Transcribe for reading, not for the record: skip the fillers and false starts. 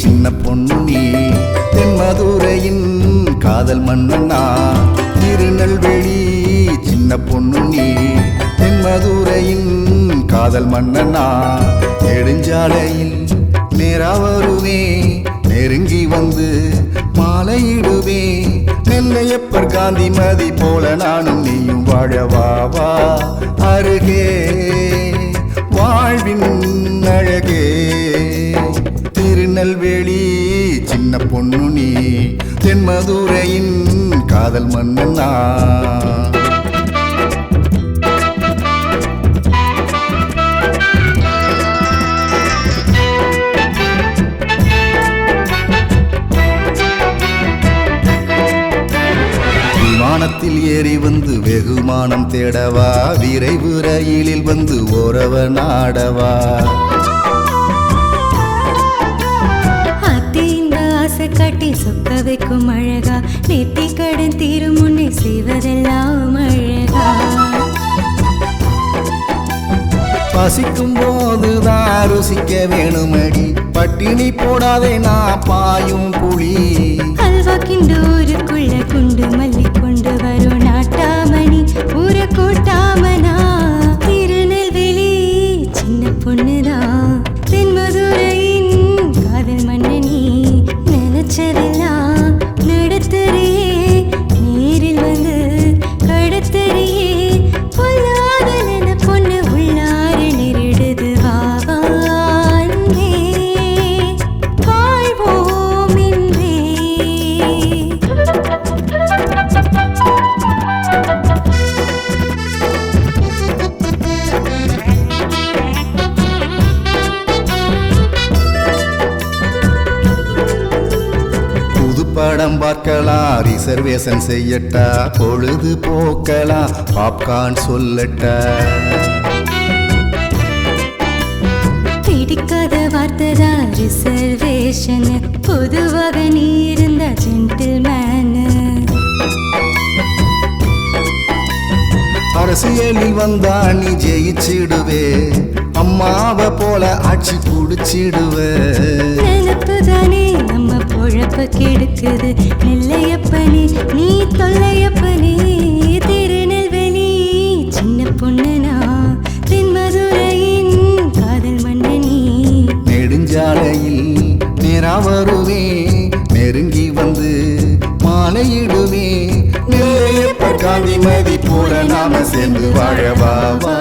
சின்ன பொண்ணு நீ தென்மதுரையின் காதல் மன்னனா திருநெல்வேலி சின்ன பொண்ணு நீ தென்மதுரையின் காதல் மன்னனா நெடுஞ்சாலையில் நேரா வருவே நெருங்கி வந்து மாலையிடுவே நெல்லையப்பர் காந்திமதி போல நானும் நீயும் வாழவாவா அருகே வாழ்வின் அழகே திருநெல்வேலி சின்ன பொண்ணு நீ தென்மதுரையின் காதல் மன்னனா விமானத்தில் ஏறி வந்து வெகுமானம் தேடவா விரைவு ரயிலில் வந்து ஓரவ நாடவா கட்டி சொக்க வைக்கும் அழகா நெத்தி கடன் தீரும் முன்னே செய்வதெல்லாம் அழகா பசிக்கும் போதுதான் ருசிக்க வேணுமடி பட்டினி போடாதே நான் பாயும் புலி அல்வா கிண்டூருக்குள்ள குண்டு மல்லி கொண்டு வரும் நாட்டாமணி ஊர கூட்டாமனா திருநெல்வேலி சின்ன பொண்ணுதான் தென்மதுரையின் காதல் மன்னனி நினைச்சதெல்லாம் நடத்தறியே நேரில் வந்து கடத்தறியே பொல்லாத நென பொண்ணு உள்ளார நெருடுது வாவானே வாழ்வோம் என்றே படம் பார்க்கலாம் ரிசர்வேஷன் செய்யட்டா பொழுது போக்கலாம் பாப்கார்ன் சொல்லட்டா பிடிக்காத வார்த்தைதா ரிசர்வேஷன் பொதுவாக நீ இருந்த ஜென்டில்மேன் அரசியலில் வந்தா நீ ஜெயிச்சிடுவே அம்மாவை போல ஆட்சி குடிச்சிடுவே நினப்புதானே நம்ம பொழப்ப கெடுக்குது நெல்லையப்பனே நீ தொல்லையப்பனே திருநெல்வேலி சின்ன பொண்ணுனா தென்மதுரையின் காதல் மன்னனி நெடுஞ்சாலையில் நேரா வருவே நெருங்கி வந்து மாலையிடுவே நெல்லையப்பர் காந்திமதி போல நாம சேர்ந்து வாழவாவா